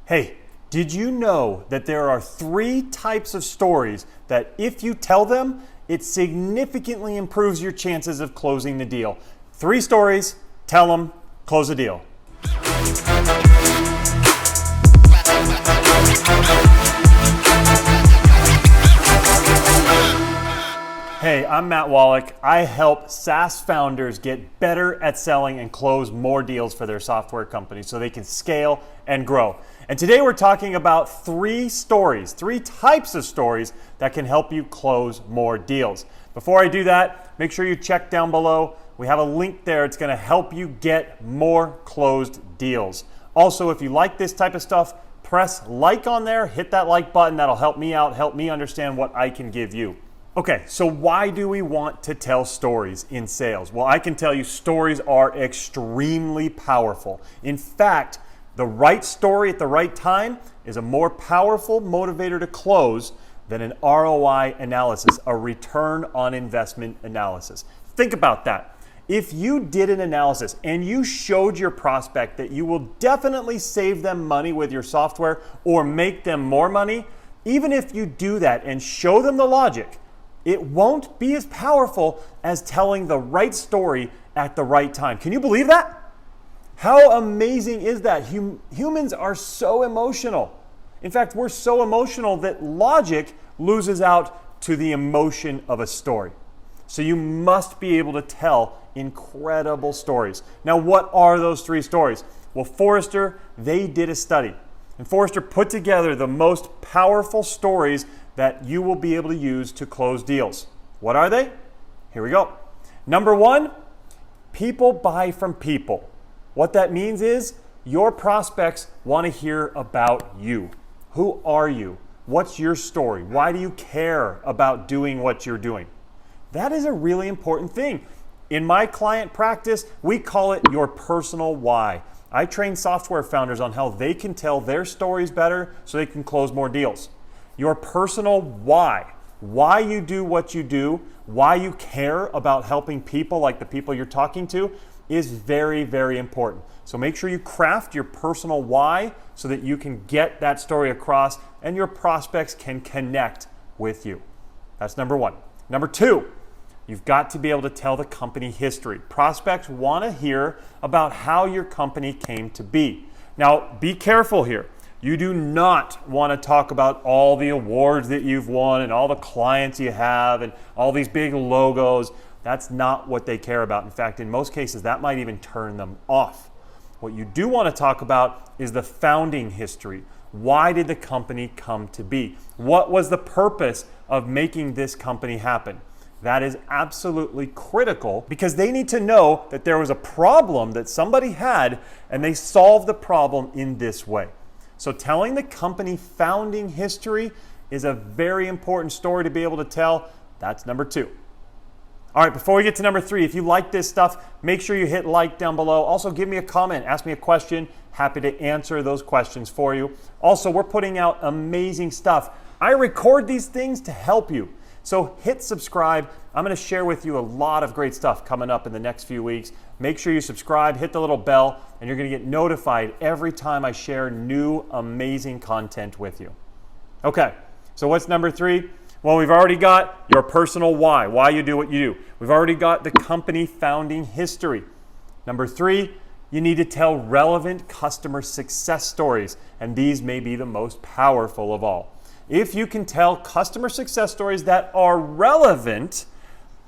Hey, did you know that there are 3 types of stories that if you tell them, it significantly improves your chances of closing the deal? 3 stories, tell them, close the deal. Hey, I'm Matt Wolach. I help SaaS founders get better at selling and close more deals for their software companies so they can scale and grow. And today we're talking about 3 types of stories that can help you close more deals. Before I do that, make sure you check down below. We have a link there. It's going to help you get more closed deals. Also, if you like this type of stuff, press like on there, hit that like button. That'll help me out, help me understand what I can give you. Okay, so why do we want to tell stories in sales? Well, I can tell you stories are extremely powerful. In fact, the right story at the right time is a more powerful motivator to close than an ROI analysis, a return on investment analysis. Think about that. If you did an analysis and you showed your prospect that you will definitely save them money with your software or make them more money, even if you do that and show them the logic, it won't be as powerful as telling the right story at the right time. Can you believe that? How amazing is that? Humans are so emotional. In fact, we're so emotional that logic loses out to the emotion of a story. So you must be able to tell incredible stories. Now, what are those 3 stories? Well, Forrester, they did a study. And Forrester put together the most powerful stories that you will be able to use to close deals. What are they? Here we go. Number 1, people buy from people. What that means is your prospects want to hear about you. Who are you? What's your story? Why do you care about doing what you're doing? That is a really important thing. In my client practice, we call it your personal why. I train software founders on how they can tell their stories better so they can close more deals. Your personal why you do what you do, why you care about helping people like the people you're talking to is very, very important. So make sure you craft your personal why so that you can get that story across and your prospects can connect with you. That's number 1. Number 2, you've got to be able to tell the company history. Prospects want to hear about how your company came to be. Now, be careful here. You do not want to talk about all the awards that you've won and all the clients you have and all these big logos. That's not what they care about. In fact, in most cases, that might even turn them off. What you do want to talk about is the founding history. Why did the company come to be? What was the purpose of making this company happen? That is absolutely critical because they need to know that there was a problem that somebody had and they solved the problem in this way. So telling the company founding history is a very important story to be able to tell. That's number 2. All right, before we get to number 3, if you like this stuff, make sure you hit like down below. Also, give me a comment, ask me a question. Happy to answer those questions for you. Also, we're putting out amazing stuff. I record these things to help you. So hit subscribe. I'm going to share with you a lot of great stuff coming up in the next few weeks. Make sure you subscribe, hit the little bell, and you're going to get notified every time I share new amazing content with you. Okay, so what's number 3? Well, we've already got your personal why you do what you do. We've already got the company founding history. Number 3, you need to tell relevant customer success stories, and these may be the most powerful of all. If you can tell customer success stories that are relevant,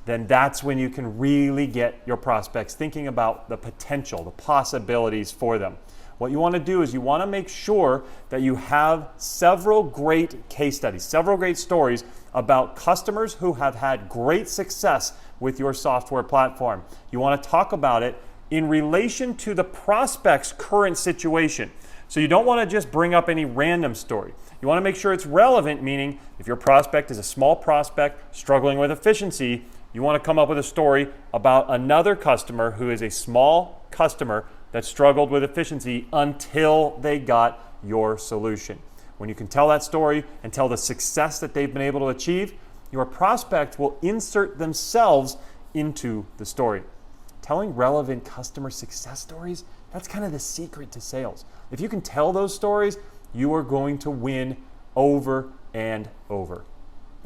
then that's when you can really get your prospects thinking about the potential, the possibilities for them. What you want to do is you want to make sure that you have several great case studies, several great stories about customers who have had great success with your software platform. You want to talk about it in relation to the prospect's current situation. So you don't want to just bring up any random story. You want to make sure it's relevant, meaning if your prospect is a small prospect struggling with efficiency, you want to come up with a story about another customer who is a small customer that struggled with efficiency until they got your solution. When you can tell that story and tell the success that they've been able to achieve, your prospect will insert themselves into the story. Telling relevant customer success stories, that's kind of the secret to sales. If you can tell those stories, you are going to win over and over.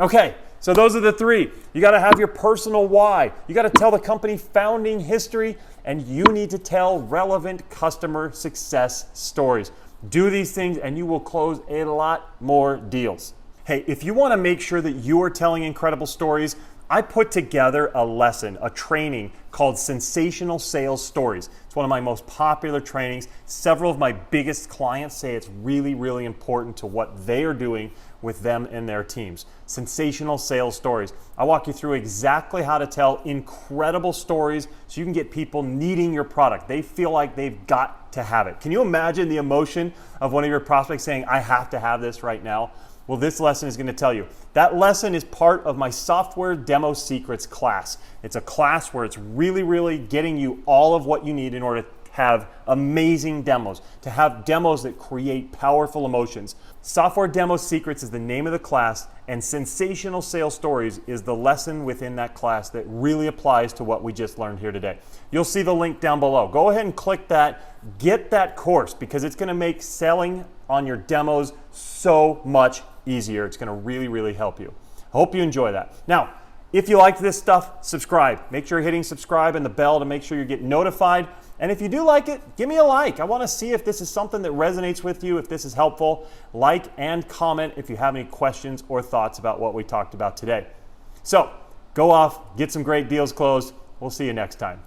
Okay, so those are the three. You got to have your personal why. You got to tell the company founding history, and you need to tell relevant customer success stories. Do these things and you will close a lot more deals. Hey, if you want to make sure that you are telling incredible stories, I put together a lesson, a training called Sensational Sales Stories. It's one of my most popular trainings. Several of my biggest clients say it's really, really important to what they are doing with them and their teams. Sensational Sales Stories. I walk you through exactly how to tell incredible stories so you can get people needing your product. They feel like they've got to have it. Can you imagine the emotion of one of your prospects saying, I have to have this right now? Well, this lesson is going to tell you. That lesson is part of my Software Demo Secrets class. It's a class where it's really, really getting you all of what you need in order to have amazing demos, to have demos that create powerful emotions. Software Demo Secrets is the name of the class, and Sensational Sales Stories is the lesson within that class that really applies to what we just learned here today. You'll see the link down below. Go ahead and click that, get that course, because it's going to make selling on your demos so much easier. It's going to really, really help you. I hope you enjoy that. Now, if you like this stuff, subscribe. Make sure you're hitting subscribe and the bell to make sure you get notified. And if you do like it, give me a like. I want to see if this is something that resonates with you, if this is helpful. Like and comment if you have any questions or thoughts about what we talked about today. So, go off, get some great deals closed. We'll see you next time.